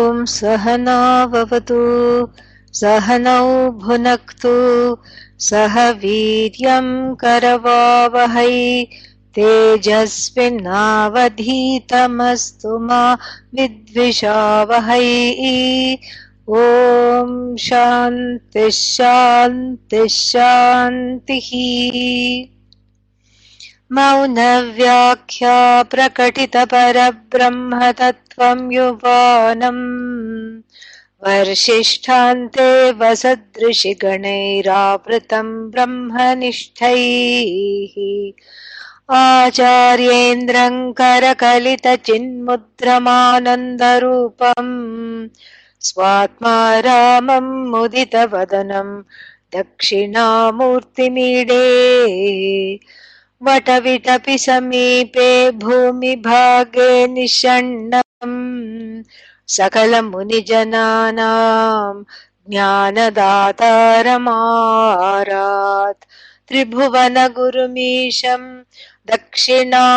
ॐ सहनाववतु सहनौ भुनक्तु सह वीर्यं करवावहै तेजस्विनावधीतमस्तु मा विद्विषावहै। ॐ शान्ति शान्ति शान्तिः। मौनव्याख्या प्रकटितपरब्रह्मतत्त्वं युवानम् वर्षिष्ठान्ते वसदृशिगणैरावृतं ब्रह्मनिष्ठैः आचार्येन्द्रं करकलितचिन्मुद्रमानन्दरूपम् स्वात्मा रामं मुदितवदनं दक्षिणामूर्तिमीडे वटविटपि समीपे भूमिभागे निषण्णम् सकलमुनिजनानां ज्ञानदातारमारात् त्रिभुवनगुरुमीशं दक्षिणामूर्तिदेवं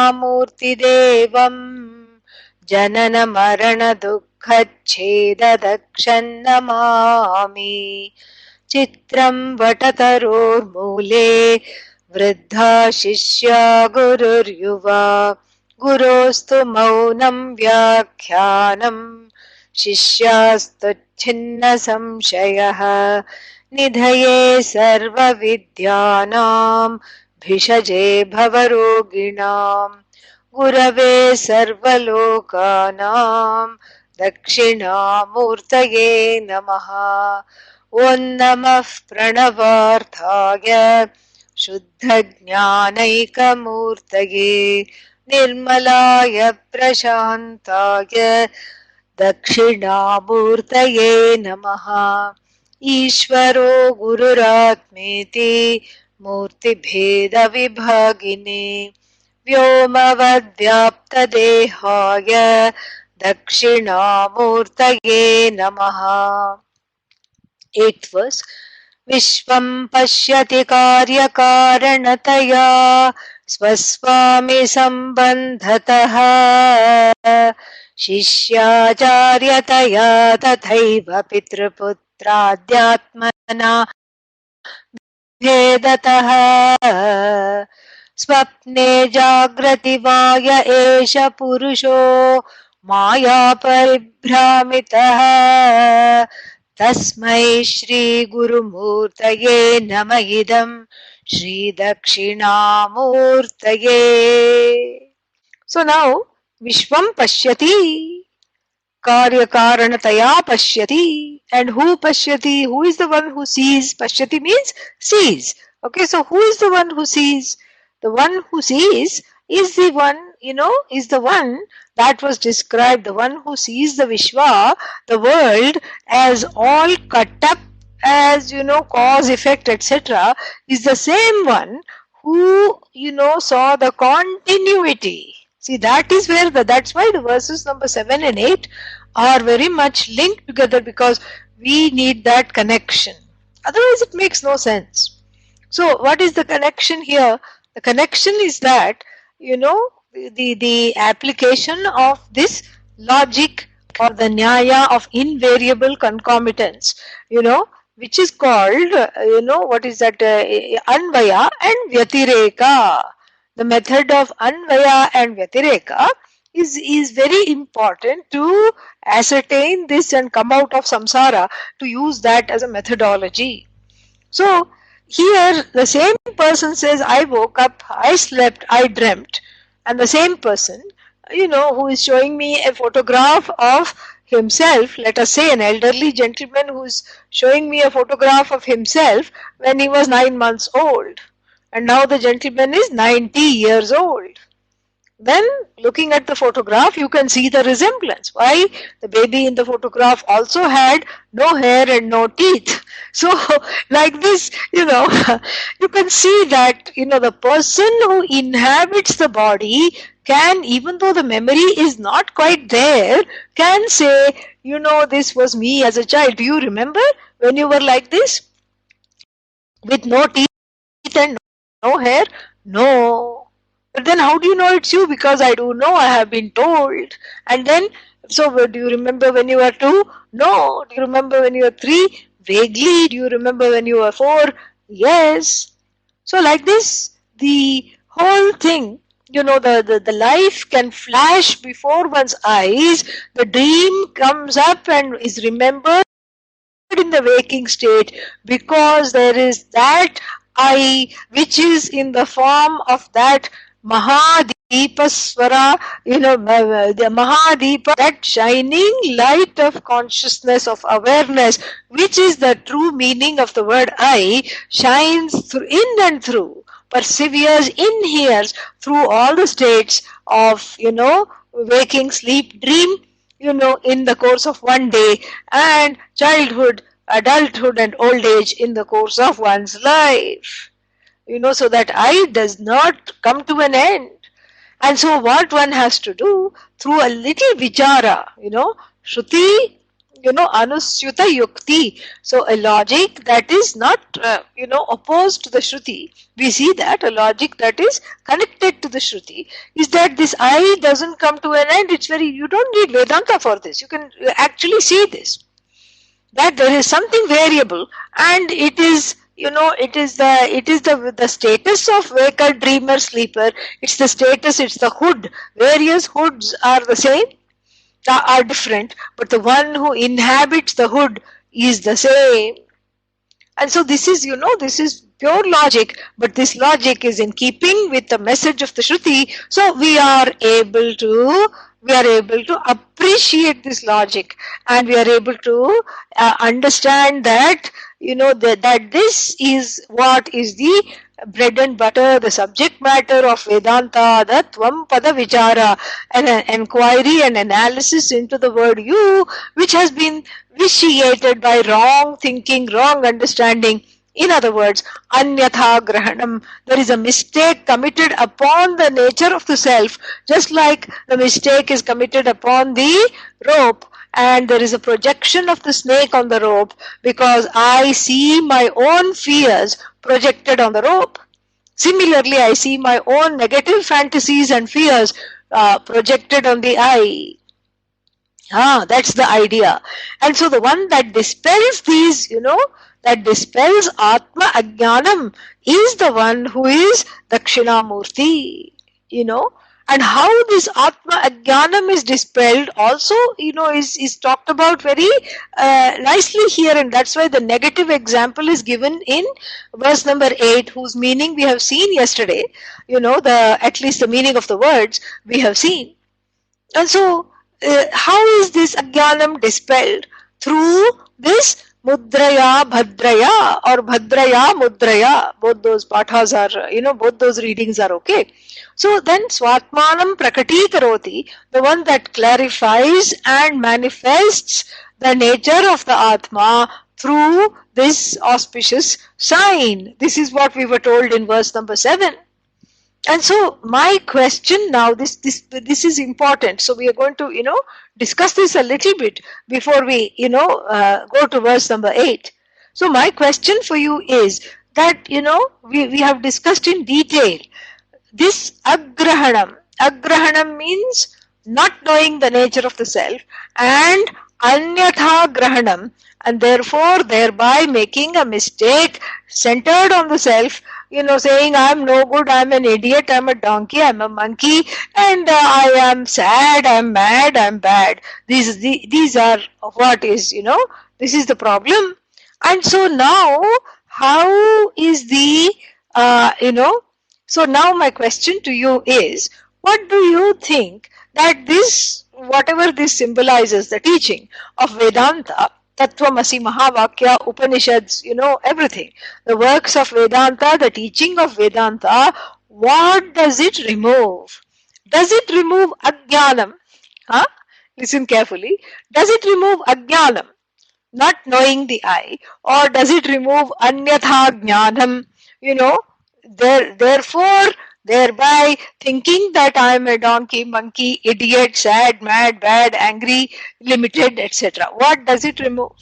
जननमरणदुःखच्छेददक्षन्नमामि। चित्रं वटतरोर्मूले वृद्धा शिष्या गुरुर्युवा गुरोस्तु मौनं व्याख्यानम् शिष्यास्तु छिन्न संशयः निधये सर्वविद्यानां भिषजे भवरोगिणां गुरवे सर्वलोकानां दक्षिणामूर्तये नमः। ॐ नमः प्रणवार्थाय शुद्धज्ञानैकमूर्तये निर्मलाय प्रशान्ताय दक्षिणामूर्तये नमः। ईश्वरो गुरुरात्मेति मूर्तिभेदविभागिने व्योमवद्व्याप्तदेहाय दक्षिणामूर्तये नमः। 8th verse. विश्वं पश्यति कार्यकारणतया स्वस्वामि सम्बन्धतः शिष्याचार्यतया तथैव पितृपुत्राद्यात्मना भेदतः स्वप्ने जाग्रति वा य एष पुरुषो मायापरिभ्रामितः तस्मै श्रीगुरुमूर्तये नम इदं श्रीदक्षिणामूर्तये. So now Vishwam Pashyati, Karyakaranataya Pashyati. And who Pashyati? Who is the one who sees? Pashyati means sees. Okay, so who is the one who sees? The one who sees is the one, is the one that was described, the one who sees the Vishwa, the world, as all cut up as, cause, effect, etc., is the same one who, saw the continuity. See, that is where that's why the verses number 7 and 8 are very much linked together, because we need that connection. Otherwise, it makes no sense. So, what is the connection here? The connection is that, the application of this logic or the nyaya of invariable concomitance, which is called, what is that, anvaya and vyatireka. The method of anvaya and vyatireka is very important to ascertain this and come out of samsara, to use that as a methodology. So, here the same person says, I woke up, I slept, I dreamt. And the same person, who is showing me a photograph of himself, let us say an elderly gentleman who is showing me a photograph of himself when he was 9 months old. And now the gentleman is 90 years old. Then, looking at the photograph, you can see the resemblance. Why? The baby in the photograph also had no hair and no teeth. So, like this, you can see that, the person who inhabits the body can, even though the memory is not quite there, can say, this was me as a child. Do you remember when you were like this? With no teeth and no hair? No. But then how do you know it's you? Because I do know, I have been told. And then So do you remember when you were 2? No. Do you remember when you were 3? Vaguely. Do you remember when you were 4? Yes. So like this, the whole thing, the life can flash before one's eyes. The dream comes up and is remembered in the waking state, because there is that I which is in the form of that Mahadipaswara, the Mahadeepa, that shining light of consciousness, of awareness, which is the true meaning of the word I, shines through, in and through, perseveres, inheres through all the states of, waking, sleep, dream, in the course of one day, and childhood, adulthood, and old age in the course of one's life. So that I does not come to an end. And so what one has to do, through a little vichara, Shruti, anusyuta yukti. So a logic that is not, opposed to the Shruti. We see that a logic that is connected to the Shruti is that this I doesn't come to an end. It's you don't need Vedanta for this. You can actually see this. That there is something variable, and it is, the status of waker, dreamer, sleeper. It's the status, it's the hood. Various hoods are the same, are different, but the one who inhabits the hood is the same. And so this is, this is pure logic, but this logic is in keeping with the message of the Shruti. So we are able to appreciate this logic, and we are able to understand that, that this is what is the bread and butter, the subject matter of Vedanta, the Tvam Pada Vichara, an inquiry and analysis into the word you, which has been vitiated by wrong thinking, wrong understanding. In other words, aññatā grahanam. There is a mistake committed upon the nature of the self, just like the mistake is committed upon the rope, and there is a projection of the snake on the rope because I see my own fears projected on the rope. Similarly, I see my own negative fantasies and fears projected on the eye. That's the idea. And so the one that dispels these, that dispels Atma Aññānaṃ is the one who is Dakshinamurthy, And how this Atma Aññānaṃ is dispelled also, is talked about very nicely here, and that's why the negative example is given in verse number 8, whose meaning we have seen yesterday. At least the meaning of the words we have seen. And so, how is this Aññānaṃ dispelled? Through this Mudraya Bhadraya or Bhadraya Mudraya. Both those pathas are, both those readings are okay. So then Swatmanam Prakati Karoti, the one that clarifies and manifests the nature of the Atma through this auspicious sign. This is what we were told in verse number 7. And so my question now, this is important. So we are going to, discuss this a little bit before we, go to verse number 8. So my question for you is that, we have discussed in detail this agrahanam. Agrahanam means not knowing the nature of the self, and aññatā grahanam, and therefore thereby making a mistake centered on the self, saying I'm no good, I'm an idiot, I'm a donkey, I'm a monkey, and I am sad, I'm mad, I'm bad. These are what is, this is the problem. And so now, how is the, so now my question to you is, what do you think that this, whatever this symbolizes, the teaching of Vedanta, Tattvamasi, Mahavakya, Upanishads, everything, the works of Vedanta, the teaching of Vedanta, what does it remove? Does it remove Aññānaṃ? Listen carefully. Does it remove Aññānaṃ, not knowing the I, or does it remove Aññatā Jñānam, therefore, thereby thinking that I am a donkey, monkey, idiot, sad, mad, bad, angry, limited, etc. What does it remove?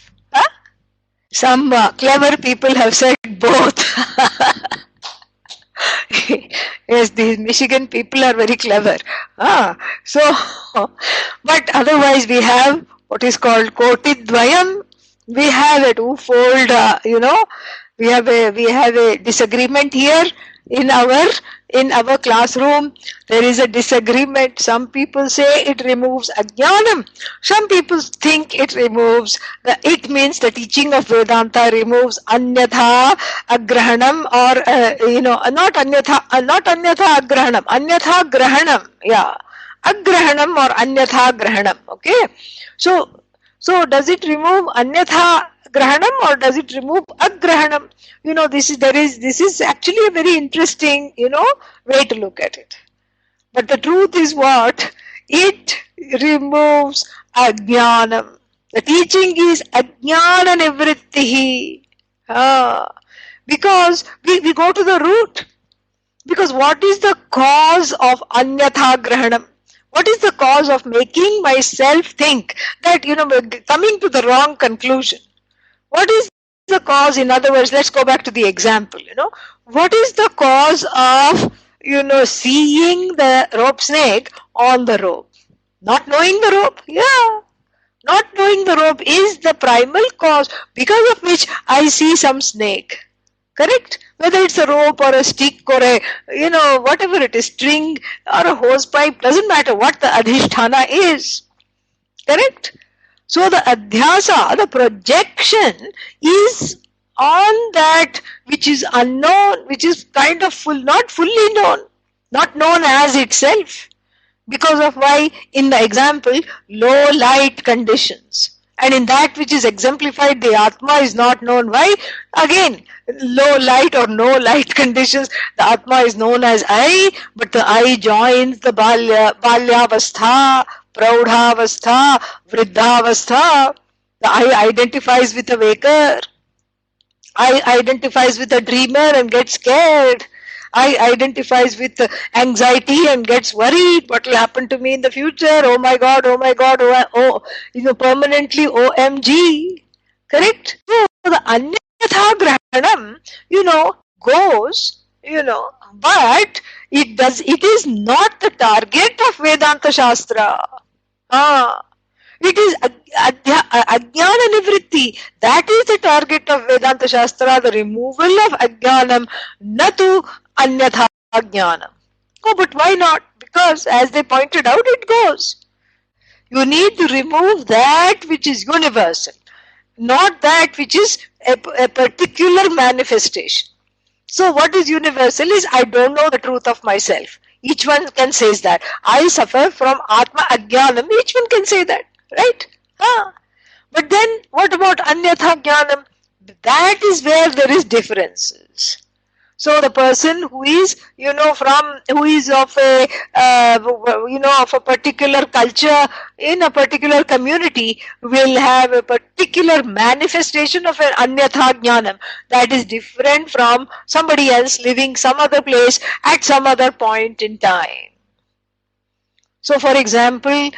Some clever people have said both. Yes, these Michigan people are very clever. So, but otherwise we have what is called kotidvayam. We have a twofold, we have a disagreement here in our classroom. There is a disagreement. Some people say it removes aññānaṃ. Some people think it means the teaching of Vedanta removes anyatha agrahanam, or not anyatha agrahanam, anyatha grahanam, yeah, agrahanam or anyatha grahanam. Okay, so does it remove anyatha grahanam or does it remove agrahanam? This is actually a very interesting, way to look at it. But the truth is what? It removes aññānaṃ. The teaching is añjana nivṛtiḥ. Because we go to the root. Because what is the cause of anyatha grahanam? What is the cause of making myself think that, coming to the wrong conclusion? What is the cause? In other words, let's go back to the example, What is the cause of, seeing the rope snake on the rope? Not knowing the rope? Yeah. Not knowing the rope is the primal cause because of which I see some snake. Correct? Whether it's a rope or a stick or a, whatever it is, string or a hose pipe, doesn't matter what the adhisthana is. Correct? So the adhyasa, the projection, is on that which is unknown, which is kind of not fully known, not known as itself. Because of why, in the example, low light conditions. And in that which is exemplified, the Atma is not known. Why? Again, low light or no light conditions, the Atma is known as I, but the I joins the balyavastha, praudhavastha, vriddhavastha. The I identifies with the waker. I identifies with the dreamer and gets scared. I identifies with anxiety and gets worried. What will happen to me in the future? Oh my God, permanently OMG. Correct? So the anyatha grahanam, goes, but it is not the target of Vedanta Shastra. It is aññāna nivṛtiḥ. That is the target of Vedanta Shastra, the removal of aññānaṃ, natu anyatha aññānaṃ. Oh, but why not? Because as they pointed out, it goes. You need to remove that which is universal, not that which is a particular manifestation. So what is universal is I don't know the truth of myself. Each one can say that. I suffer from Atma Aññānaṃ. Each one can say that. Right? But then what about anyatha jnanam? That is where there is differences. So the person who is, who is of a, of a particular culture in a particular community will have a particular manifestation of an anyatha jnanam that is different from somebody else living some other place at some other point in time. So for example,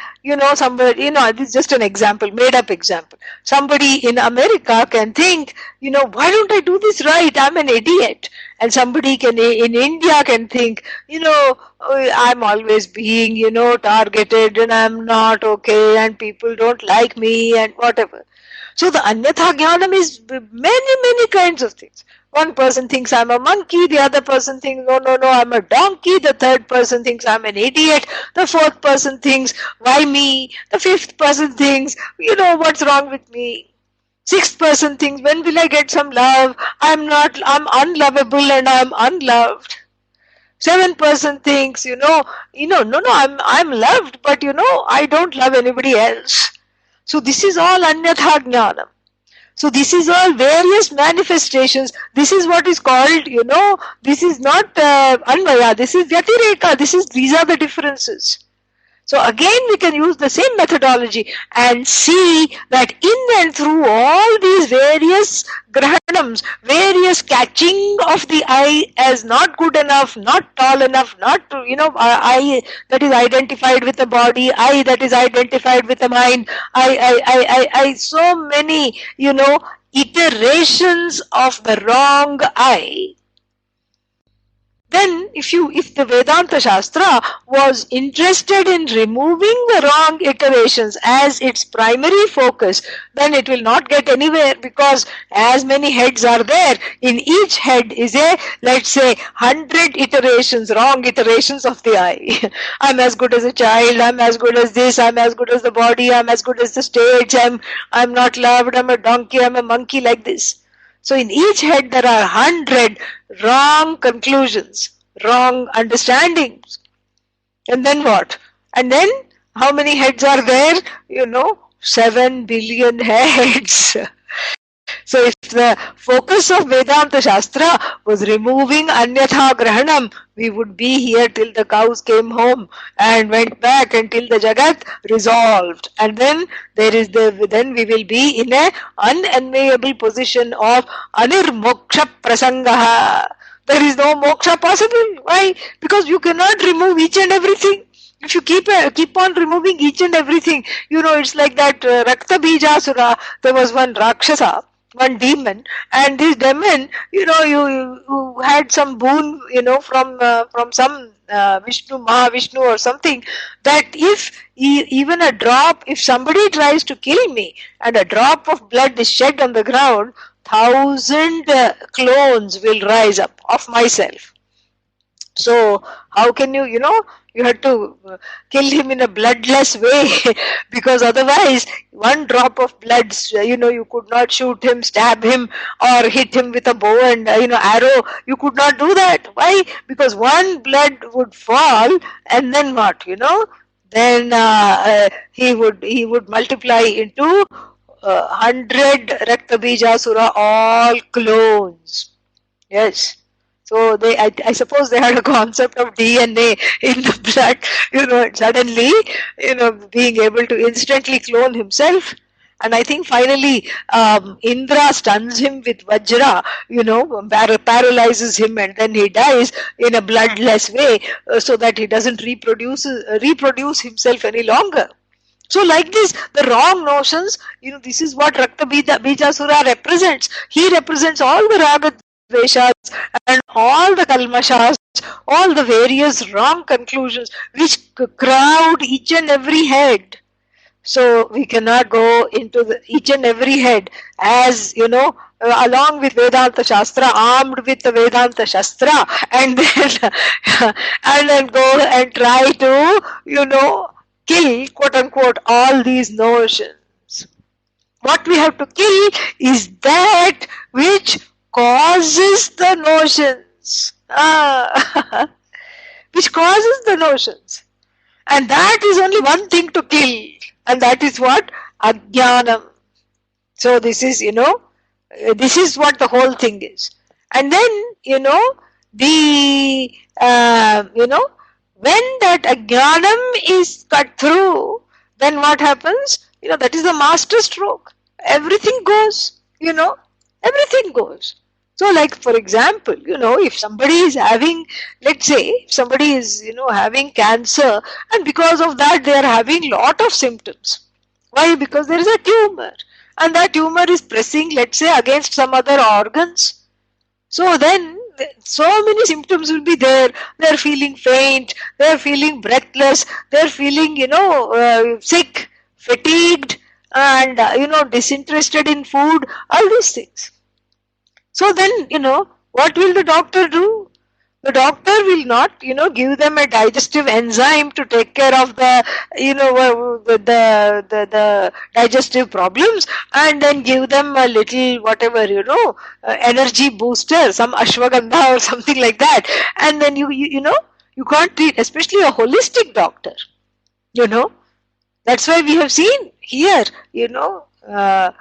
somebody, this is just an example, made up example. Somebody in America can think, why don't I do this right? I'm an idiot. And somebody in India can think, I'm always being, targeted and I'm not okay and people don't like me and whatever. So the anyatha jnanam is many kinds of things. One person thinks I'm a monkey, the other person thinks, no, I'm a donkey, the third person thinks I'm an idiot, the fourth person thinks, why me? The fifth person thinks, what's wrong with me? Sixth person thinks, when will I get some love? I'm unlovable and I'm unloved. Seventh person thinks, no, I'm loved, but I don't love anybody else. So this is all anyatha jnanam. So this is all various manifestations. This is what is called, this is not anvaya, this is vyatireka, these are the differences. So again we can use the same methodology and see that in and through all these various grahanams, various catching of the I as not good enough, not tall enough, not, I that is identified with the body, I that is identified with the mind, I so many, iterations of the wrong I. Then if the Vedanta Shastra was interested in removing the wrong iterations as its primary focus, then it will not get anywhere, because as many heads are there, in each head is a, let's say, 100 iterations, wrong iterations of the I. I'm as good as a child, I'm as good as this, I'm as good as the body, I'm as good as the stage, I'm not loved, I'm a donkey, I'm a monkey, like this. So in each head there are 100 wrong conclusions, wrong understandings. And then what? And then how many heads are there? 7 billion heads. So if the focus of Vedanta Shastra was removing anyatha grahanam, we would be here till the cows came home and went back until the Jagat resolved. And then then we will be in a unenviable position of anirmoksha prasangaha. There is no moksha possible. Why? Because you cannot remove each and everything. If you keep on removing each and everything, it's like that Rakta Bijasura. There was one Rakshasa, one demon, and this demon, you had some boon, from some Mahavishnu or something, that if even a drop, if somebody tries to kill me and a drop of blood is shed on the ground, 1,000 clones will rise up of myself. So how can you have to kill him in a bloodless way, because otherwise one drop of blood, you could not shoot him, stab him, or hit him with a bow and arrow. You could not do that. Why? Because one blood would fall, and then what? Then he would multiply into 100 Rakta Bijasura, all clones. Yes. So I suppose they had a concept of DNA in the blood, suddenly, being able to instantly clone himself. And I think finally Indra stuns him with Vajra, paralyzes him, and then he dies in a bloodless way, so that he doesn't reproduce himself any longer. So like this, the wrong notions, this is what Rakta Bijasura represents. He represents all the Raga Dveshas and all the Kalmashas, all the various wrong conclusions which crowd each and every head. So we cannot go into each and every head as, along with Vedanta Shastra, armed with the Vedanta Shastra, and then go and try to, kill, quote unquote, all these notions. What we have to kill is that which causes the notions. Which causes the notions. And that is only one thing to kill. And that is what? Añjanaṃ. So this is, this is what the whole thing is. And then, when that añjanaṃ is cut through, then what happens? That is the master stroke. Everything goes, everything goes. So like, for example, if somebody is having, let's say, if somebody is, having cancer, and because of that they are having lot of symptoms. Why? Because there is a tumor, and that tumor is pressing, let's say, against some other organs. So then, so many symptoms will be there. They're feeling faint, they're feeling breathless, they're feeling, sick, fatigued, and, disinterested in food, all these things. So then, what will the doctor do? The doctor will not, give them a digestive enzyme to take care of the, the digestive problems, and then give them a little, whatever, energy booster, some ashwagandha or something like that. And then you can't treat, especially a holistic doctor, That's why we have seen here, Bhishaje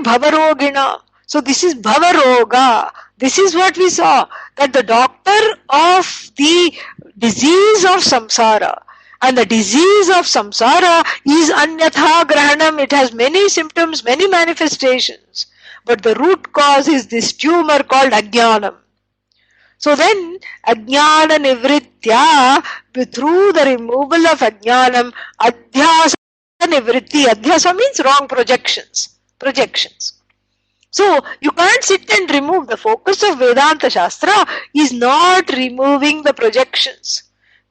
Bhavarogina. So this is Bhavaroga. This is what we saw, that the doctor of the disease of samsara, and the disease of samsara is anyatha grahanam. It has many symptoms, many manifestations, but the root cause is this tumor called añjanaṃ. So then añjana nivṛtiḥ, through the removal of añjanaṃ, adhyasa nivṛtti. Adhyasa means wrong projections. So you can't sit and remove. The focus of Vedanta Shastra is not removing the projections.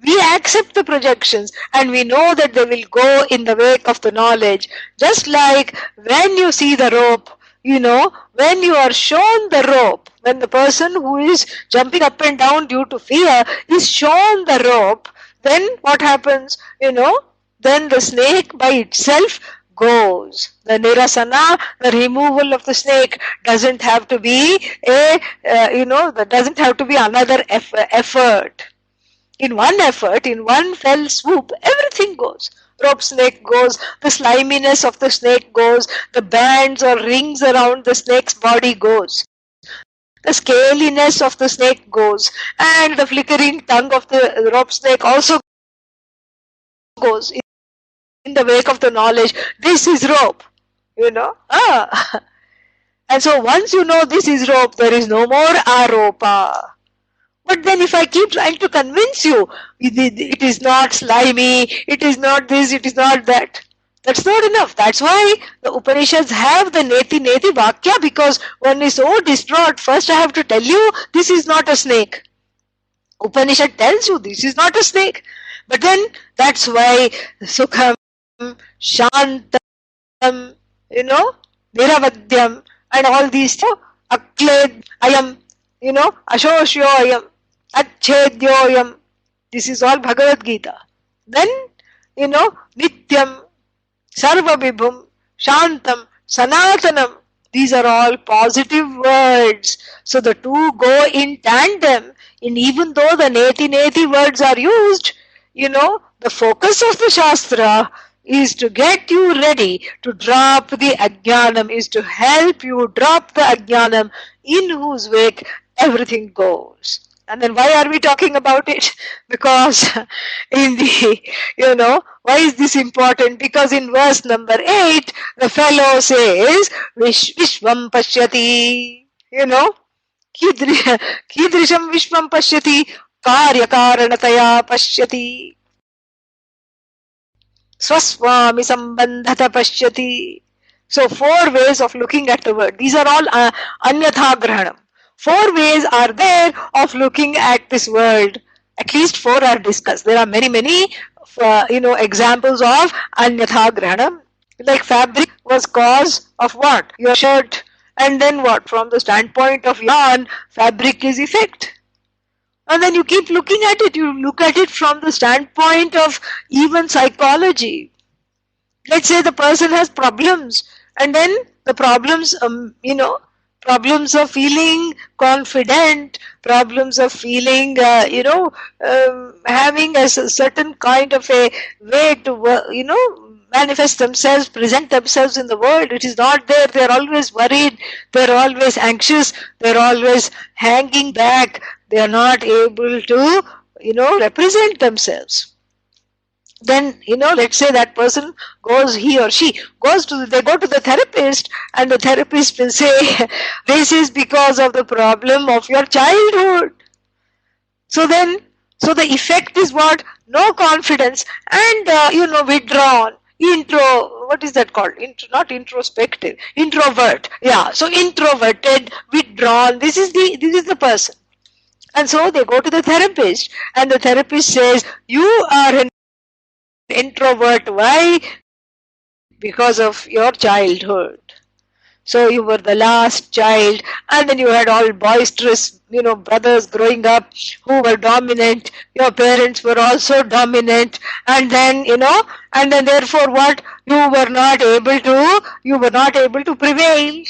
We accept the projections and we know that they will go in the wake of the knowledge. Just like when you see the rope, when you are shown the rope, when the person who is jumping up and down due to fear is shown the rope, then what happens? Then the snake by itself goes. The nirasana, the removal of the snake, doesn't have to be that doesn't have to be another effort. In one effort, in one fell swoop, everything goes. Rope snake goes, the sliminess of the snake goes, the bands or rings around the snake's body goes. The scaliness of the snake goes, and the flickering tongue of the rope snake also goes in the wake of the knowledge. This is rope, And so once you know this is rope, there is no more aropa. But then if I keep trying to convince you, it is not slimy, it is not this, it is not that, that's not enough. That's why the Upanishads have the neti neti vakya, because one is so distraught. First I have to tell you, this is not a snake. Upanishad tells you, this is not a snake. But then, that's why sukham, shantam, niravadyam, and all these, akled, ayam, ashosyo ayam, achedyoyam. This is all Bhagavad Gita. Then, nityam, sarvabhibhum, shantam, sanatanam. These are all positive words. So the two go in tandem. And even though the neti neti words are used, the focus of the Shastra is to get you ready to drop the añjanaṃ, is to help you drop the añjanaṃ, in whose wake everything goes. And then why are we talking about it? Because why is this important? Because in verse number 8, the fellow says, Vishvam Pashyati, Kidrisham Vishvam Pashyati, Karyakaranataya Pashyati, Swaswami Sambandhata Pashyati. So 4 ways of looking at the word. These are all anyatha grahanam. 4 ways are there of looking at this world. At least 4 are discussed. There are many examples of anyatha grahanam. Like fabric was cause of what? Your shirt. And then what? From the standpoint of yarn, fabric is effect. And then you keep looking at it. You look at it from the standpoint of even psychology. Let's say the person has problems. And then the problems, problems of feeling confident, problems of feeling, having a certain kind of a way to, manifest themselves, present themselves in the world. It is not there. They are always worried. They are always anxious. They are always hanging back. They are not able to, represent themselves. Then, let's say that person goes, he or she goes they go to the therapist, and the therapist will say, this is because of the problem of your childhood. So the effect is what? No confidence and, withdrawn. What is that called? Not introspective. Introvert. Yeah. So introverted, withdrawn. This is the person. And so they go to the therapist, and the therapist says, you are an introvert. Why? Because of your childhood. So you were the last child, and then you had all boisterous, brothers growing up who were dominant. Your parents were also dominant, and then, and then therefore what? You were not able to prevail.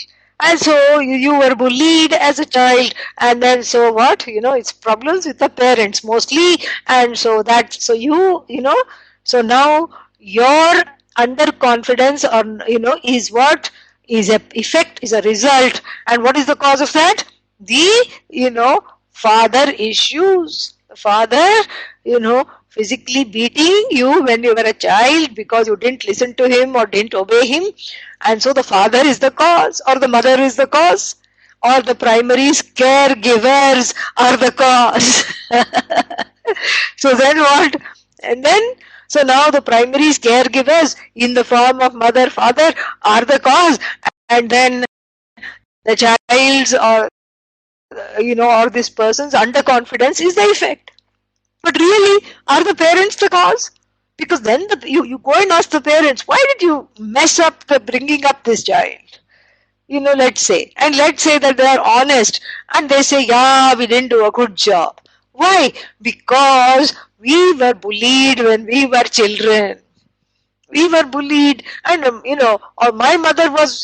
And so you were bullied as a child, and then so what? It's problems with the parents mostly, and so so now your underconfidence is what? Is a effect, is a result. And what is the cause of that? The, father issues. The father, physically beating you when you were a child because you didn't listen to him or didn't obey him. And so the father is the cause, or the mother is the cause, or the primary caregivers are the cause. So then what? And then, so now the primary caregivers in the form of mother, father are the cause. And then The child's or this person's underconfidence is the effect. But really, are the parents the cause? Because then you go and ask the parents, why did you mess up the bringing up this child? Let's say that they are honest and they say, yeah, we didn't do a good job. Why? Because we were bullied when we were children. We were bullied, and or my mother was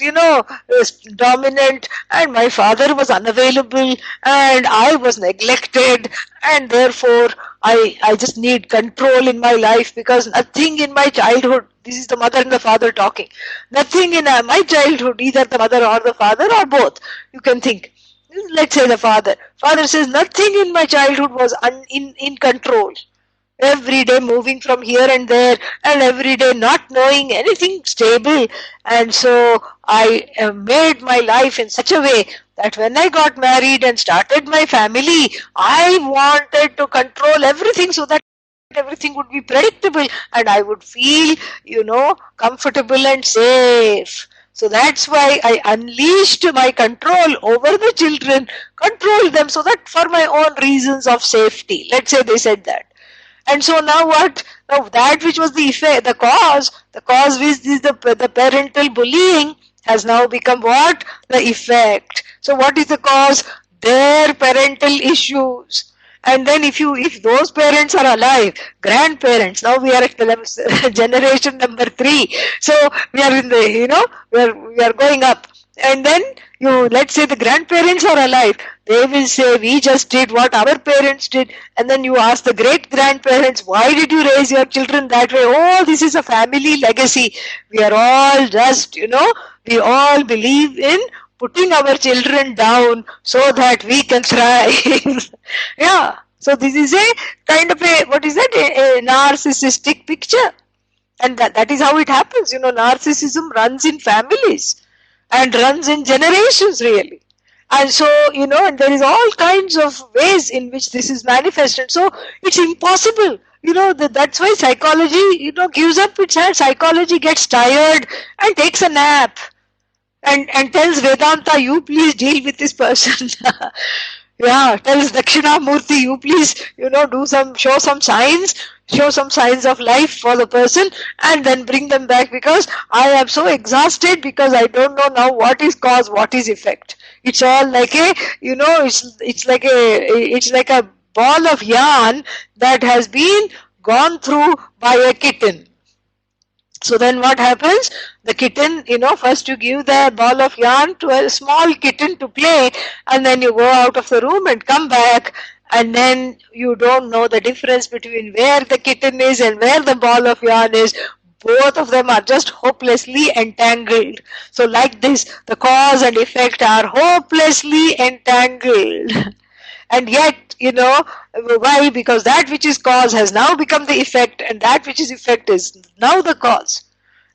dominant, and my father was unavailable, and I was neglected, and therefore I just need control in my life, because nothing in my childhood, this is the mother and the father talking, nothing in my childhood, either the mother or the father or both, you can think, let's say the father says, nothing in my childhood was in control. Every day moving from here and there, and every day not knowing anything stable. And so I made my life in such a way that when I got married and started my family, I wanted to control everything so that everything would be predictable and I would feel, comfortable and safe. So that's why I unleashed my control over the children, controlled them so that for my own reasons of safety. Let's say they said that. And so now what? Now that which was the effect, the cause which is the parental bullying has now become what? The effect. So what is the cause? Their parental issues. And then if those parents are alive, grandparents, now we are at the generation number 3. So we are in the, we are going up. And then let's say the grandparents are alive, they will say, we just did what our parents did. And then you ask the great grandparents, why did you raise your children that way? Oh, this is a family legacy. We are all just, we all believe in putting our children down so that we can thrive. Yeah. So this is a kind of a narcissistic picture. And that is how it happens. Narcissism runs in families and runs in generations, really. And so, and there is all kinds of ways in which this is manifested. So it's impossible. That's why psychology, gives up its hand. Psychology gets tired and takes a nap and tells Vedanta, you please deal with this person. Yeah, tells Dakshinamurthy, you please, show some signs of life for the person and then bring them back, because I am so exhausted, because I don't know now what is cause, what is effect. It's all like it's like a ball of yarn that has been gone through by a kitten. So then what happens? The kitten, first you give the ball of yarn to a small kitten to play, and then you go out of the room and come back, and then you don't know the difference between where the kitten is and where the ball of yarn is. Both of them are just hopelessly entangled. So like this, the cause and effect are hopelessly entangled. And yet, why? Because that which is cause has now become the effect, and that which is effect is now the cause.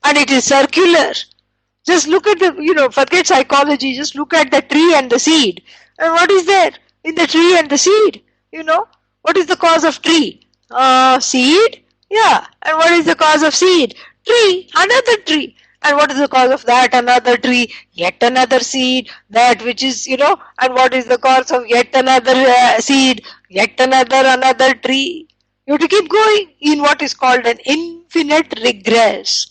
And it is circular. Just look at forget psychology, just look at the tree and the seed. And what is there in the tree and the seed? What is the cause of tree? Seed? Yeah. And what is the cause of seed? Tree, another tree. And what is the cause of that? Another tree, yet another seed, that which is, and what is the cause of yet another seed, yet another tree. You have to keep going in what is called an infinite regress.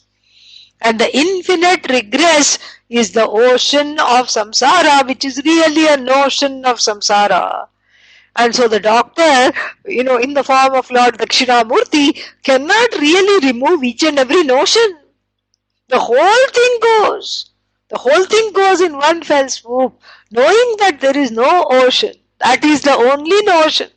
And the infinite regress is the ocean of samsara, which is really a notion of samsara. And so the doctor, in the form of Lord Dakshinamurthy, cannot really remove each and every notion. The whole thing goes. The whole thing goes in one fell swoop, knowing that there is no ocean. That is the only notion.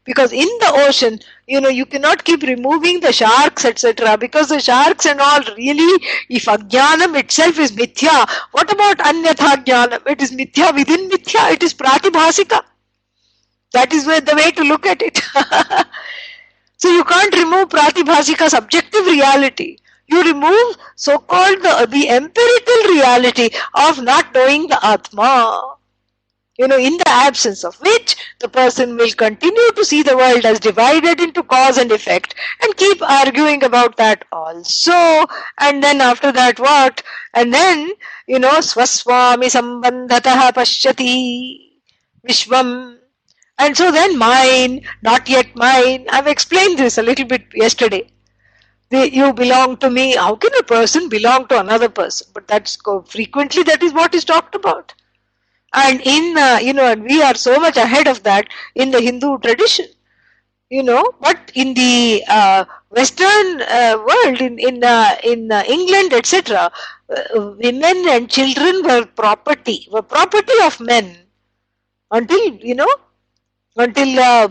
Because in the ocean, you cannot keep removing the sharks, etc. Because the sharks and all, really, if añjanaṃ itself is mithya, what about aññaṃ? It is mithya within mithya. It is pratibhasika. That is the way to look at it. So you can't remove pratibhasika subjective reality. You remove so-called the empirical reality of not knowing the Atma. In the absence of which the person will continue to see the world as divided into cause and effect and keep arguing about that also. And then after that what? And then, swaswami sambandhatah pashyati vishvam. And so then mine, not yet mine. I've explained this a little bit yesterday. You belong to me. How can a person belong to another person? But that's frequently that is what is talked about. And and we are so much ahead of that in the Hindu tradition. But in the Western world, in England, etc., women and children were property of men until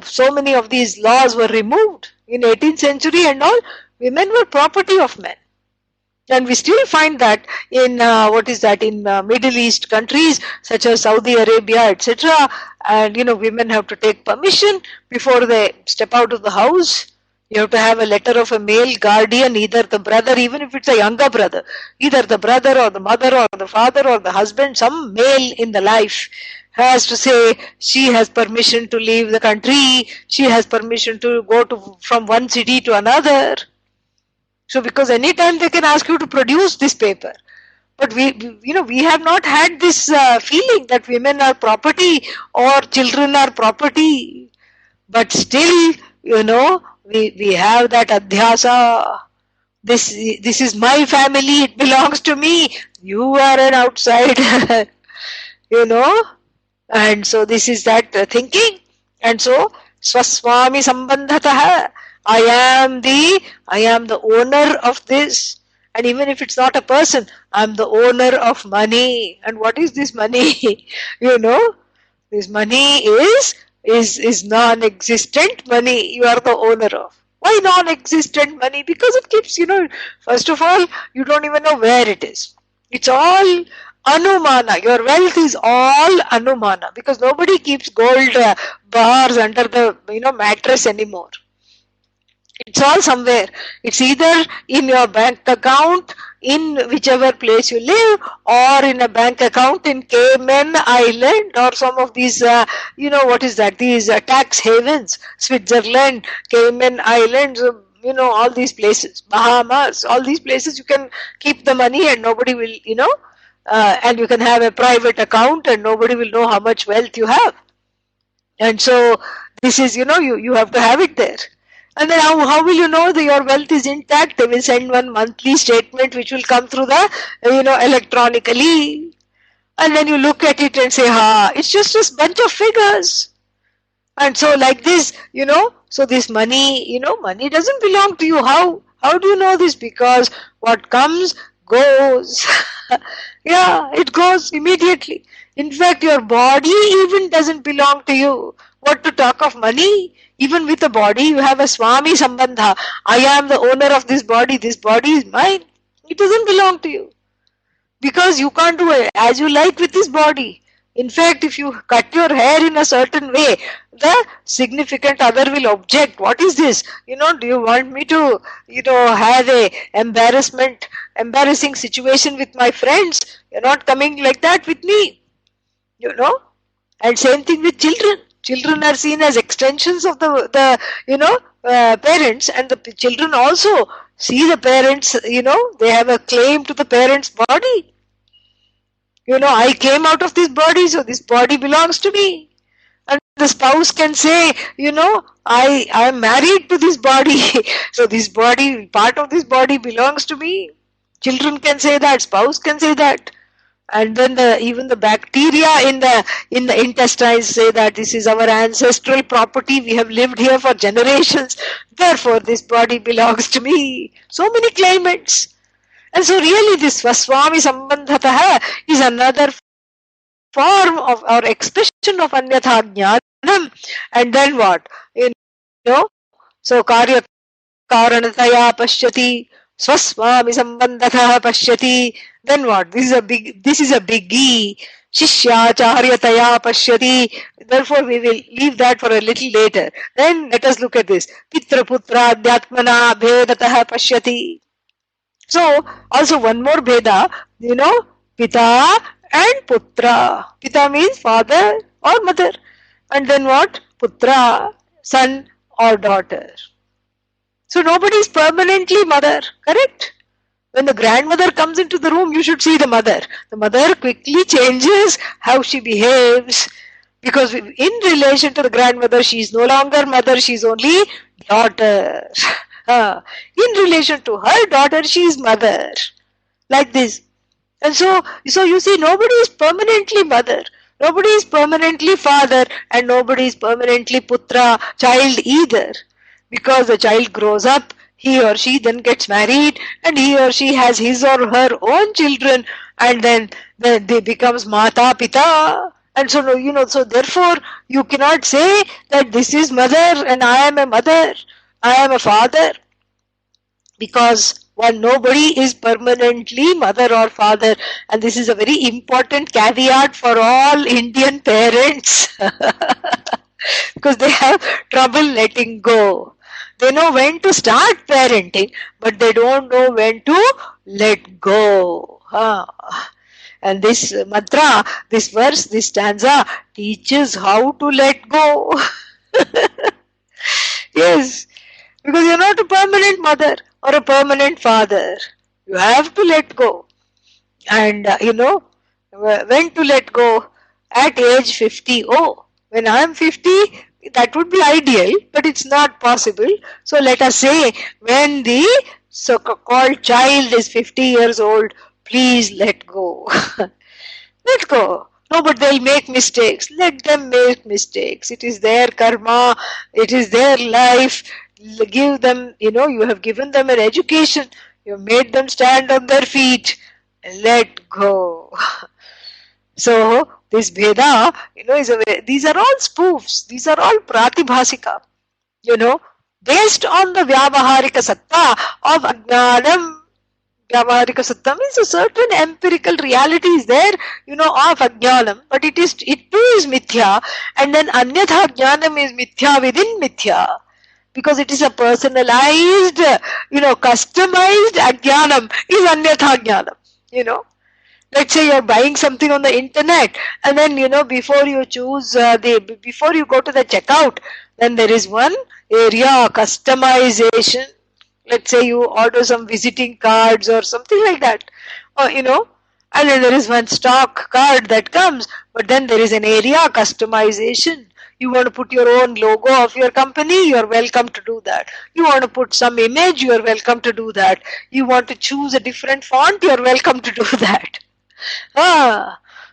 so many of these laws were removed in 18th century and all. Women were property of men. And we still find that in Middle East countries such as Saudi Arabia, etc. And women have to take permission before they step out of the house. You have to have a letter of a male guardian, either the brother, even if it's a younger brother, either the brother or the mother or the father or the husband, some male in the life has to say she has permission to leave the country, she has permission to go from one city to another. So because anytime they can ask you to produce this paper. But we have not had this feeling that women are property or children are property. But still, we have that adhyasa. This is my family, it belongs to me. You are an outsider. And so this is that thinking. And so, swaswami sambandhatah. I am the owner of this. And even if it's not a person, I'm the owner of money. And what is this money? This money is non-existent money you are the owner of. Why non-existent money? Because it keeps, first of all, you don't even know where it is. It's all anumana. Your wealth is all anumana because nobody keeps gold bars under the mattress anymore. It's all somewhere. It's either in your bank account in whichever place you live, or in a bank account in Cayman Island or some of these, these tax havens, Switzerland, Cayman Islands, all these places, Bahamas, all these places you can keep the money and nobody will, and you can have a private account and nobody will know how much wealth you have. And so this is, you have to have it there. And then how will you know that your wealth is intact? They will send one monthly statement which will come through the, electronically. And then you look at it and say, it's just a bunch of figures. And so like this, so this money, money doesn't belong to you. How do you know this? Because what comes, goes. Yeah, it goes immediately. In fact, your body even doesn't belong to you. What to talk of money? Even with the body, you have a Swami Sambandha. I am the owner of this body is mine. It doesn't belong to you. Because you can't do it as you like with this body. In fact, if you cut your hair in a certain way, the significant other will object. What is this? Do you want me to, have a embarrassing situation with my friends? You're not coming like that with me. And same thing with children. Children are seen as extensions of the parents, and the children also see the parents, they have a claim to the parents' body. I came out of this body, so this body belongs to me. And the spouse can say, I am married to this body, so this body, part of this body belongs to me. Children can say that, spouse can say that. And then even the bacteria in the intestines say that this is our ancestral property. We have lived here for generations. Therefore, this body belongs to me. So many claimants. And so really this Swaswami Sambandhatah is another form of our expression of Anyatha Jnanam. And then what? So Karya Karanataya Pashyati, Swaswami Sambandhatah Pashyati. Then what? This is a biggie. Shishyacharyataya pashyati. Therefore, we will leave that for a little later. Then let us look at this. Pitra putra adhyatmana bhedatah pashyati. So, also one more bheda, Pita and Putra. Pita means father or mother. And then what? Putra, son or daughter. So, nobody is permanently mother, correct? When the grandmother comes into the room, you should see the mother. The mother quickly changes how she behaves, because in relation to the grandmother, she is no longer mother, she is only daughter. In relation to her daughter, she is mother. Like this. And so you see, nobody is permanently mother, nobody is permanently father, and nobody is permanently putra, child either. Because the child grows up, he or she then gets married, and he or she has his or her own children, and then they becomes mata, pita. And so, so therefore, you cannot say that this is mother and I am a mother, I am a father, because nobody is permanently mother or father. And this is a very important caveat for all Indian parents because they have trouble letting go. They know when to start parenting, but they don't know when to let go. And this mantra, this verse, this stanza teaches how to let go. Yes, because you're not a permanent mother or a permanent father. You have to let go. And when to let go? At age 50. Oh, when I'm 50, that would be ideal, but it's not possible. So let us say when the so-called child is 50 years old, please let go. Let go. No, but they'll make mistakes. Let them make mistakes. It is their karma. It is their life. Give them, you have given them an education. You have made them stand on their feet. Let go. So, this Veda, these are all spoofs. These are all pratibhasika. Based on the Vyavaharika Satta of añjanaṃ. Vyavaharika Satta means a certain empirical reality is there, of añjanaṃ, but it too is mithya, and then anyatha añjanaṃ is mithya within mithya, because it is a personalized, customized añjanaṃ is anyatha añjanaṃ. Let's say you're buying something on the internet, and then before you choose before you go to the checkout, then there is one area customization. Let's say you order some visiting cards or something like that, or and then there is one stock card that comes, but then there is an area customization. You want to put your own logo of your company, you are welcome to do that. You want to put some image, you are welcome to do that. You want to choose a different font, you are welcome to do that.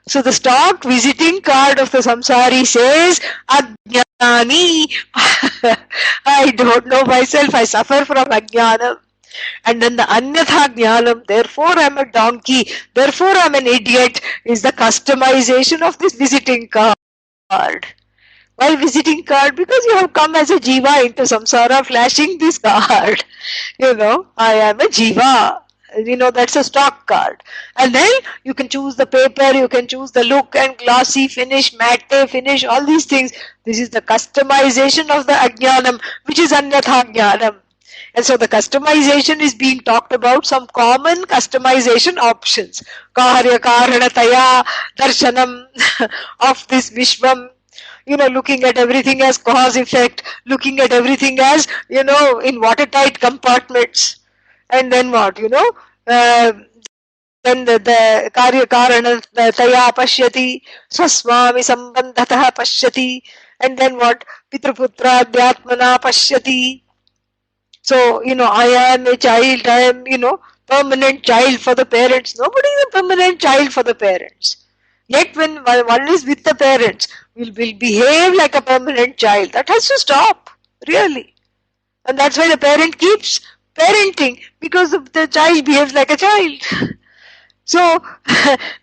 So the stock visiting card of the samsari says, Ajnani. I don't know myself, I suffer from añjanaṃ. And then the anyatha añjanaṃ, therefore I am a donkey, therefore I am an idiot, is the customization of this visiting card. Why visiting card? Because you have come as a jiva into samsara flashing this card. I am a jiva. That's a stock card. And then you can choose the paper, you can choose the look and glossy finish, matte finish, all these things. This is the customization of the añjanaṃ, which is anyatha añjanaṃ. And so the customization is being talked about, some common customization options. Karya karanataya darshanam of this Vishvam. Looking at everything as cause effect, looking at everything as, in watertight compartments. And then what, then the karya karanataya pashyati, swaswami sambandhatah pashyati, and then what, pitraputra adhyatmana pashyati. So, I am a child, I am, permanent child for the parents. Nobody is a permanent child for the parents. Yet when one is with the parents, will behave like a permanent child. That has to stop, really. And that's why the parent keeps parenting, because the child behaves like a child. So,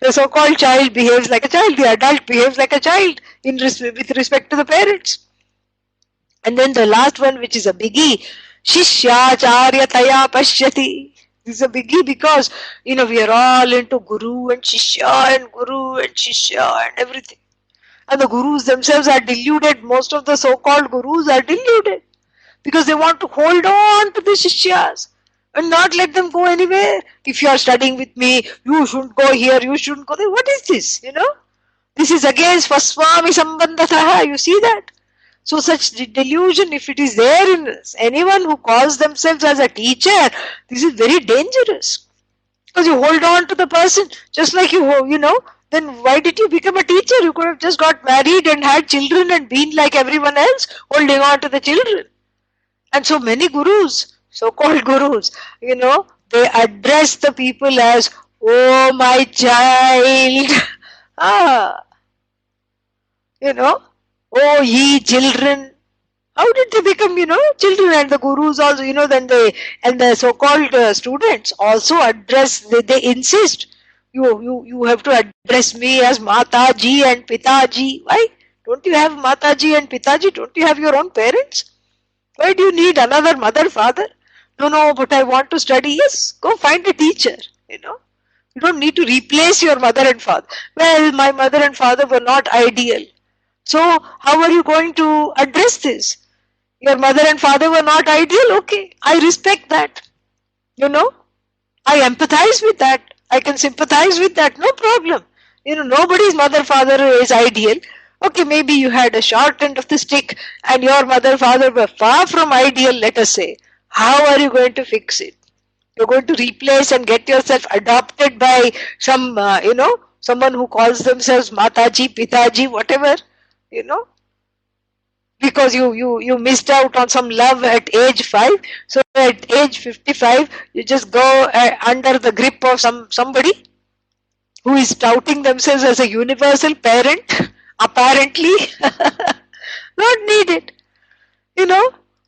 the so-called child behaves like a child, the adult behaves like a child with respect to the parents. And then the last one, which is a biggie, Shishyacharya taya pashyati. This is a biggie because, we are all into Guru and Shishya and Guru and Shishya and everything. And the Gurus themselves are deluded. Most of the so-called Gurus are deluded because they want to hold on to the Shishyas and not let them go anywhere. If you are studying with me, you shouldn't go here, you shouldn't go there. What is this, This is against Swaswami Sambandhataha. You see that? So such delusion, if it is there in anyone who calls themselves as a teacher, this is very dangerous. Because you hold on to the person, just like then why did you become a teacher? You could have just got married and had children and been like everyone else, holding on to the children. And so many gurus, so-called gurus, they address the people as, oh my child, oh ye children. How did they become, children? And the gurus also, then the so-called students also address, they insist, you have to address me as Mataji and Pitaji. Why? Don't you have Mataji and Pitaji? Don't you have your own parents? Why do you need another mother, father? No, but I want to study. Yes, go find a teacher, You don't need to replace your mother and father. Well, my mother and father were not ideal. So, how are you going to address this? Your mother and father were not ideal? Okay, I respect that. I empathize with that. I can sympathize with that. No problem. Nobody's mother, father is ideal. Okay, maybe you had a short end of the stick and your mother, father were far from ideal, let us say. How are you going to fix it? You're going to replace and get yourself adopted by some, someone who calls themselves Mataji, Pitaji, whatever, because you missed out on some love at age 5. So at age 55, you just go under the grip of somebody who is touting themselves as a universal parent, apparently. Not needed.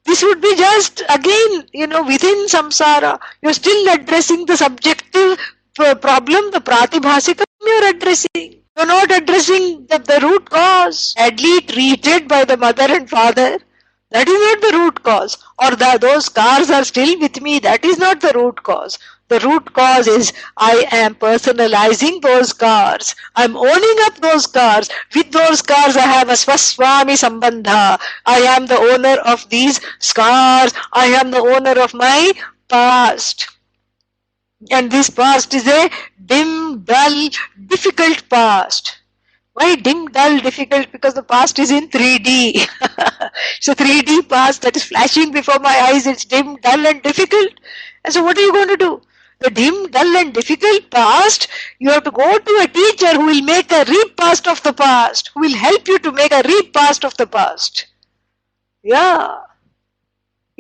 This would be just, again, within samsara, you're still addressing the subjective problem, the pratibhasikam you're addressing. You're not addressing the root cause. Badly treated by the mother and father, that is not the root cause. Or those scars are still with me, that is not the root cause. The root cause is I am personalizing those scars. I'm owning up those scars. With those scars I have a swaswami sambandha. I am the owner of these scars. I am the owner of my past. And this past is a dim, dull, difficult past. Why dim, dull, difficult? Because the past is in 3D. So 3D past that is flashing before my eyes, it's dim, dull and difficult. And so what are you going to do? The dim, dull and difficult past, you have to go to a teacher who will make a repast of the past, who will help you to make a repast of the past. Yeah.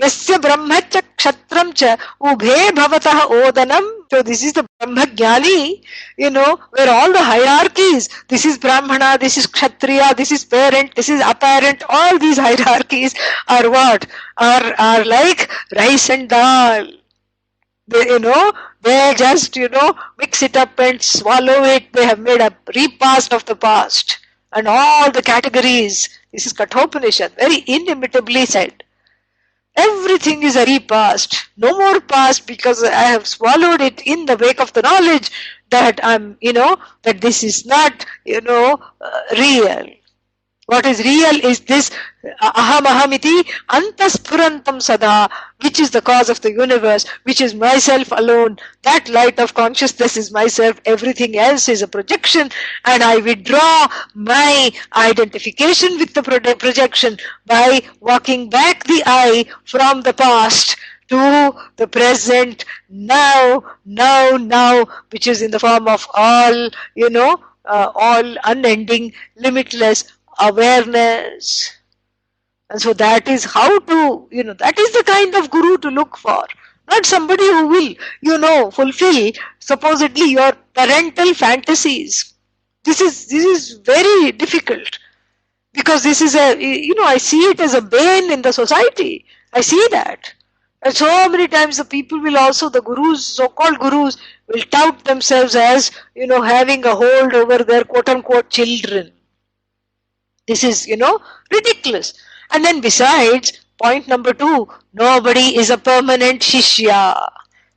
Yasya brahmacha kshatram cha ubhe bhavatah odanam. So this is the Brahma Jnani, where all the hierarchies, this is Brahmana, this is Kshatriya, this is parent, this is apparent, all these hierarchies are what? Are like rice and dal. They just, mix it up and swallow it. They have made a repast of the past. And all the categories, this is Kathopanishad, very inimitably said. Everything is a repast. No more past because I have swallowed it in the wake of the knowledge that that this is not, real. What is real is this aham ahamiti antasphurantam sada, which is the cause of the universe, which is myself alone. That light of consciousness is myself. Everything else is a projection, and I withdraw my identification with the projection by walking back the eye from the past to the present, now, which is in the form of all, all unending, limitless awareness. And so that is how to, that is the kind of guru to look for. Not somebody who will, fulfill supposedly your parental fantasies. This is very difficult. Because this is I see it as a bane in the society. I see that. And so many times the people will also, the gurus, so-called gurus, will tout themselves as, having a hold over their quote-unquote children. This is, ridiculous. And then besides, point number 2, nobody is a permanent shishya.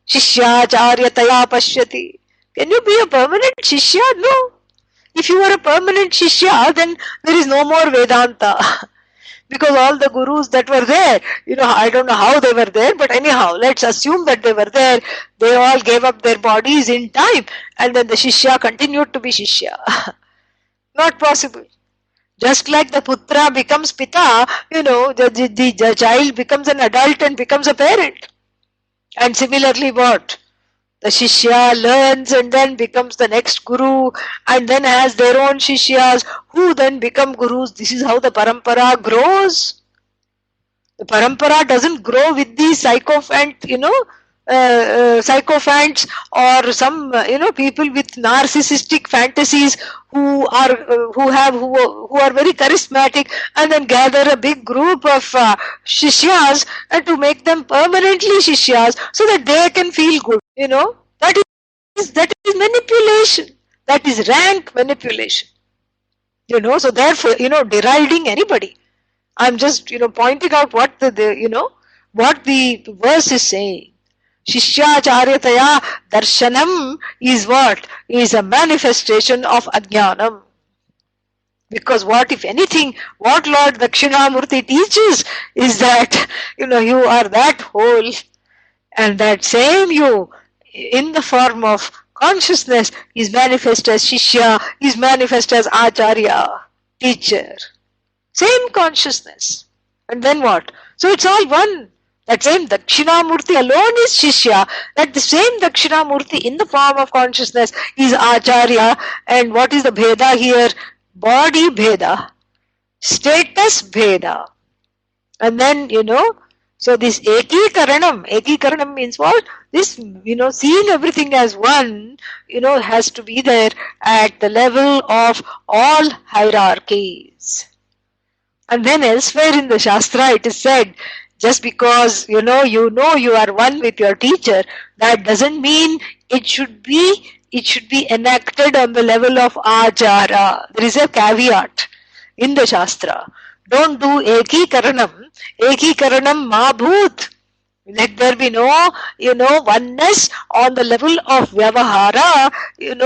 Shishyacharyataya pashyati. Can you be a permanent shishya? No. If you are a permanent shishya, then there is no more Vedanta. Because all the gurus that were there, I don't know how they were there, but anyhow, let's assume that they were there. They all gave up their bodies in time, and then the shishya continued to be shishya. Not possible. Just like the putra becomes pita, the child becomes an adult and becomes a parent. And similarly what? The Shishya learns and then becomes the next Guru, and then has their own Shishyas who then become Gurus. This is how the Parampara grows. The Parampara doesn't grow with these sycophant, sycophants, or some, people with narcissistic fantasies who are very charismatic, and then gather a big group of Shishyas and to make them permanently Shishyas so that they can feel good. That is manipulation. That is rank manipulation. So therefore, deriding anybody. I'm just, pointing out what what the verse is saying. Shishyacharyataya darshanam is what? Is a manifestation of añjanaṃ. Because what, if anything, what Lord Dakshinamurthy teaches is that, you are that whole, and that same you, in the form of consciousness, is manifest as Shishya, is manifest as Acharya, teacher. Same consciousness. And then what? So it's all one. That same Dakshinamurthy alone is Shishya. That the same Dakshinamurthy in the form of consciousness is Acharya. And what is the Bheda here? Body Bheda. Status Bheda. And then, so this Ekikaranam means what? This, seeing everything as one, has to be there at the level of all hierarchies. And then elsewhere in the Shastra it is said, just because you are one with your teacher, that doesn't mean it should be enacted on the level of Achara. There is a caveat in the Shastra. Don't do Ekikaranam ma bhoot. Let there be no, oneness on the level of Vyavahara,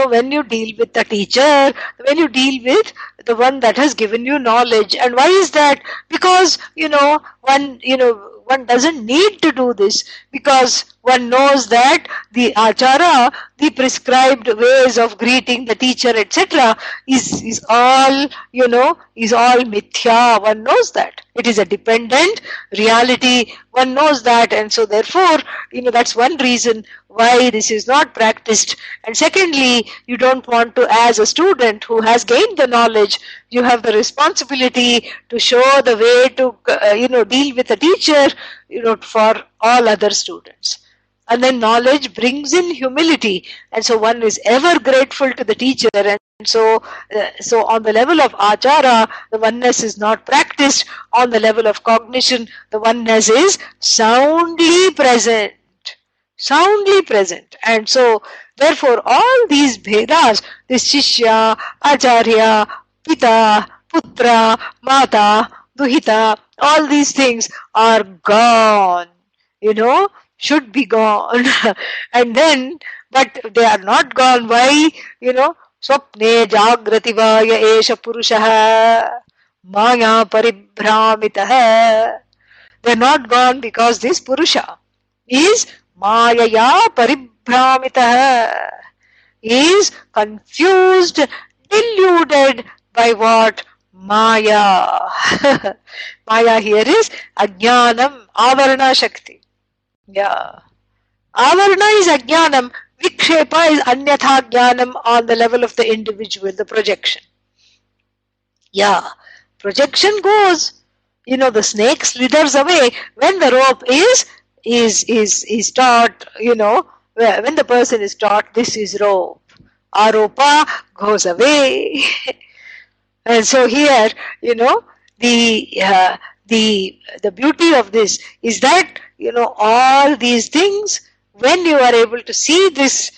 when you deal with the teacher, when you deal with the one that has given you knowledge. And why is that? Because, one doesn't need to do this, because one knows that the achara, the prescribed ways of greeting the teacher, etc., is all mithya. One knows that. It is a dependent reality. One knows that, and so therefore, that's one reason why this is not practiced. And secondly, you don't want to, as a student who has gained the knowledge, you have the responsibility to show the way to, deal with the teacher, for all other students. And then knowledge brings in humility, and so one is ever grateful to the teacher. And so on the level of achara, the oneness is not practiced. On the level of cognition, the oneness is soundly present. And so therefore all these bhedas, this shishya, acharya, pita, putra, mata, duhita, all these things are gone, should be gone. And then, but they are not gone. Why? Swapne jagrativaya esha purushaha maya paribhramitaha. They are not gone because this purusha is mayaya paribhramitaha, is confused, deluded by what? Maya. Maya here is añjanaṃ, avarana shakti. Yeah. Avarana is añjanaṃ, vikshepa is anyatha jnanam on the level of the individual, the projection. Yeah. Projection goes, the snake slithers away when the rope is taught, when the person is taught this is rope. Aropa goes away. And so here, the beauty of this is that, all these things, when you are able to see this,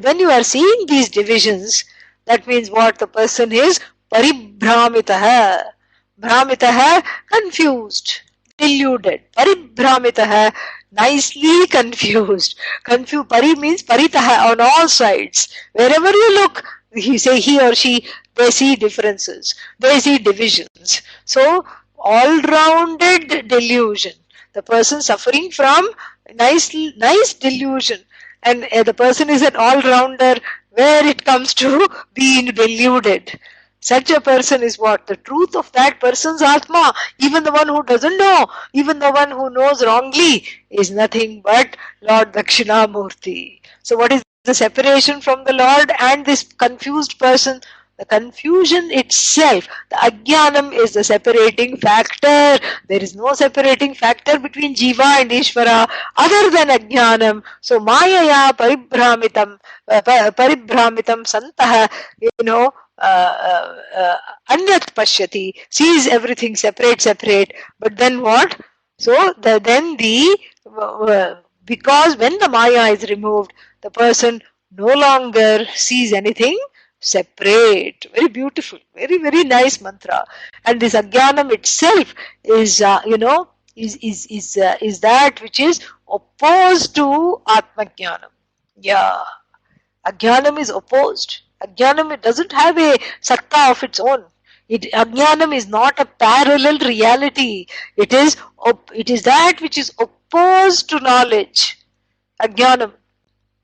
when you are seeing these divisions, that means what? The person is paribhramitaha. Bhramitaha, confused, deluded. Paribhramitaha, nicely confused. Pari means paritaha, on all sides. Wherever you look, he or she, they see differences. They see divisions. So, all-rounded delusion. The person suffering from nice delusion. And the person is an all-rounder where it comes to being deluded. Such a person is what? The truth of that person's Atma. Even the one who doesn't know, even the one who knows wrongly, is nothing but Lord Dakshinamurthy. So what is the separation from the Lord and this confused person? The confusion itself, the añjanaṃ, is the separating factor. There is no separating factor between jiva and Īśvara other than añjanaṃ. So mayaya paribhramitam santah, anyat pashyati, sees everything separate. But then what? So because when the maya is removed, the person no longer sees anything separate. Very beautiful, very nice mantra. And this añjanaṃ itself is is that which is opposed to atmajnanam. Yeah, añjanaṃ is opposed. Añjanaṃ, it doesn't have a satta of its own. Añjanaṃ is not a parallel reality. It is that which is opposed to knowledge. Añjanaṃ.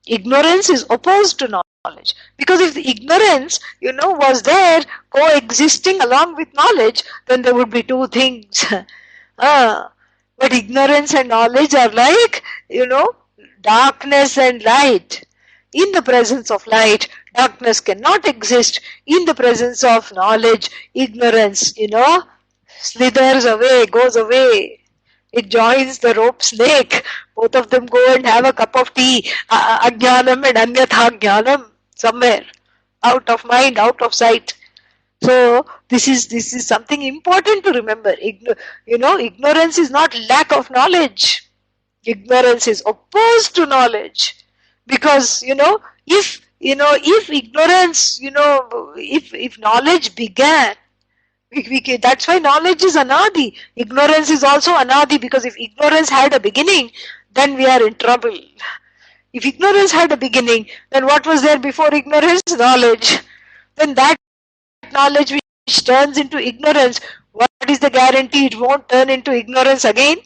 Ignorance is opposed to knowledge. Because if the ignorance, was there coexisting along with knowledge, then there would be two things. But ignorance and knowledge are like, darkness and light. In the presence of light, darkness cannot exist. In the presence of knowledge, ignorance, slithers away, goes away. It joins the rope snake. Both of them go and have a cup of tea. Añjanaṃ and anyatha jnanam, somewhere. Out of mind, out of sight. So this is something important to remember. Ignorance is not lack of knowledge. Ignorance is opposed to knowledge. Because, if ignorance, if knowledge began, that's why knowledge is anadi. Ignorance is also anadi, because if ignorance had a beginning, then we are in trouble. If ignorance had a beginning, then what was there before ignorance? Knowledge. Then that knowledge which turns into ignorance, what is the guarantee it won't turn into ignorance again?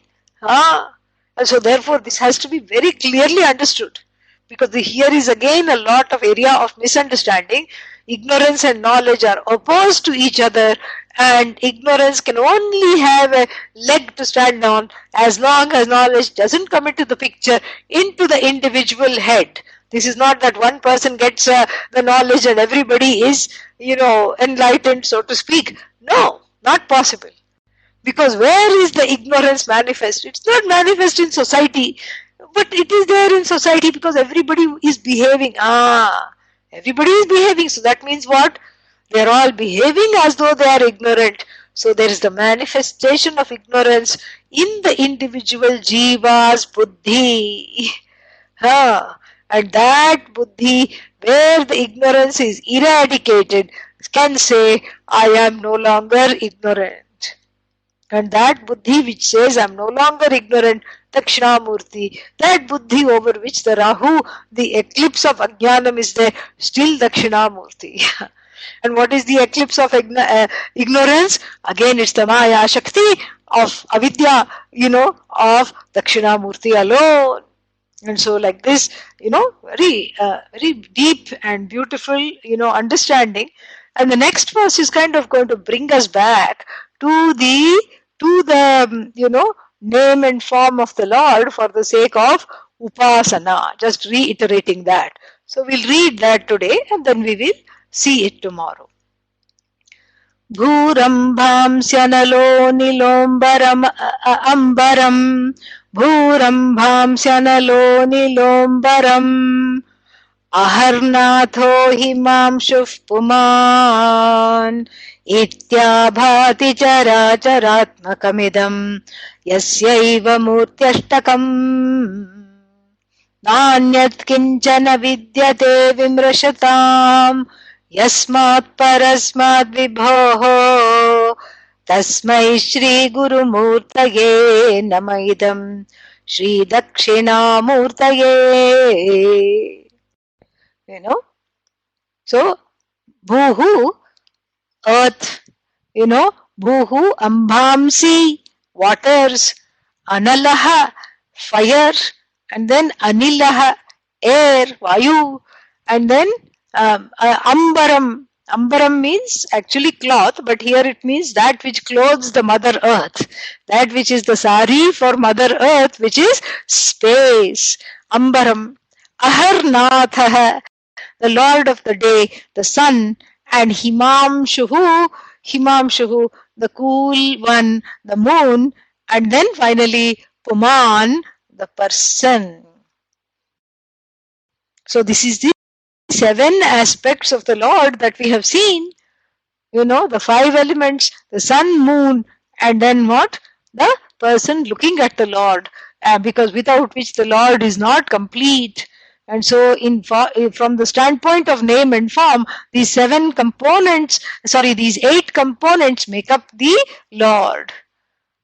And so therefore this has to be very clearly understood. Because here is again a lot of area of misunderstanding. Ignorance and knowledge are opposed to each other, and ignorance can only have a leg to stand on as long as knowledge doesn't come into the picture, into the individual head. This is not that one person gets the knowledge and everybody is, enlightened, so to speak. No, not possible. Because where is the ignorance manifest? It's not manifest in society, but it is there in society because everybody is behaving. Everybody is behaving. So that means what? They are all behaving as though they are ignorant. So there is the manifestation of ignorance in the individual jiva's buddhi. And that buddhi, where the ignorance is eradicated, can say, I am no longer ignorant. And that buddhi which says, I am no longer ignorant, Dakshinamurthy, that buddhi over which the Rahu, the eclipse of añjanaṃ is there, still Dakshinamurthy. And what is the eclipse of ignorance? Again, it's the Maya Shakti of avidya, of Dakshinamurthy alone. And so like this, very deep and beautiful, understanding. And the next verse is kind of going to bring us back to the name and form of the Lord for the sake of upasana. Just reiterating that. So we'll read that today and then we will see it tomorrow. Bhurambhamsyanalo nilombaram ambaram Bhurambhamsyanalo nilombaram Aharnatho himamshuf puman Ityabhati characharatmakamidam Yasyaiva murtyashtakam Nanyat kinchana vidyate vimrashatam Yasmat parasmat vibhoho Tasmai Shri Guru Murtaye Namaidam Shri Dakshinamurtaye. So Bhuhu, earth, Bhuhu, Ambhamsi, waters, Analaha, fire, and then Anilaha, air, Vayu, and then Ambaram. Ambaram means actually cloth, but here it means that which clothes the Mother Earth. That which is the sari for Mother Earth, which is space. Ambaram. Aharnatha, the Lord of the day, the sun, and Himamshuhu, the cool one, the moon, and then finally Puman, the person. So this is the 7 aspects of the Lord that we have seen. The 5 elements, the sun, moon, and then what? The person looking at the Lord, because without which the Lord is not complete. And so from the standpoint of name and form, these 8 components make up the Lord.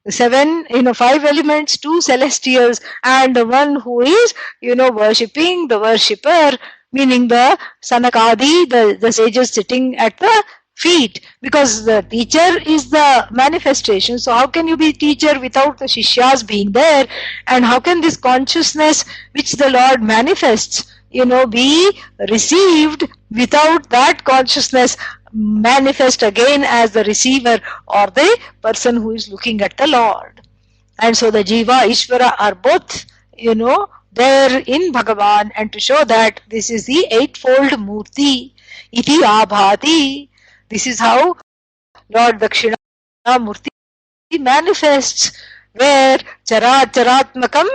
The 7, 5 elements, 2 celestials, and the one who is, worshipping, the worshipper, meaning the Sanakadi, the sages sitting at the feet, because the teacher is the manifestation. So how can you be teacher without the Shishyas being there? And how can this consciousness which the Lord manifests, be received without that consciousness manifest again as the receiver or the person who is looking at the Lord? And so the jiva, Īśvara are both, there in Bhagavan, and to show that this is the eightfold murti, iti abhati. This is how Lord Dakshinamurthy manifests, where charatmakam,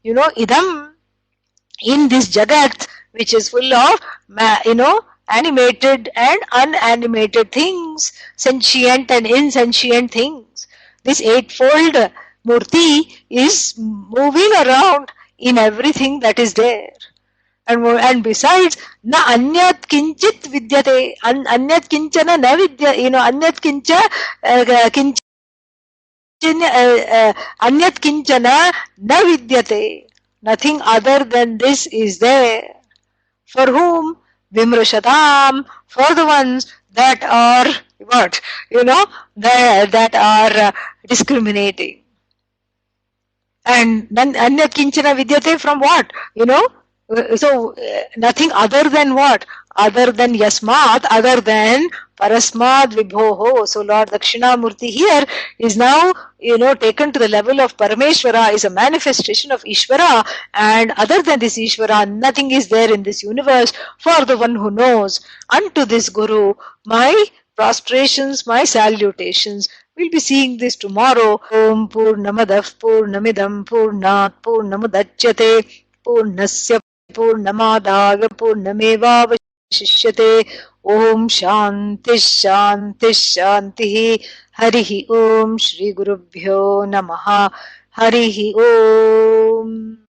idam, in this jagat, which is full of, animated and unanimated things, sentient and insentient things. This eightfold murti is moving around in everything that is there. And besides, na anyat kinchit vidyate, anyat kinchana na vidya, anyat kincha, anyat kinchana na vidyate. Nothing other than this is there. For whom? Vimrushatam, for the ones that are what? That are discriminating. And anyat kinchana vidyate, from what? So nothing other than what? Other than Yasmat, other than Parasmad Vibhoho. So Lord Dakshinamurthy here is now, taken to the level of Parameshwara, is a manifestation of Īśvara, and other than this Īśvara, nothing is there in this universe for the one who knows. Unto this Guru, my prostrations, my salutations. We'll be seeing this tomorrow. Om Purnamadav Purnamidam Purnat Purnamudachyate Purnasya Purnamadaga Purnamevavashishyate. Om Shanti Shanti Shanti. Harihi Om Shri Gurubhyo Namaha. Harihi Om.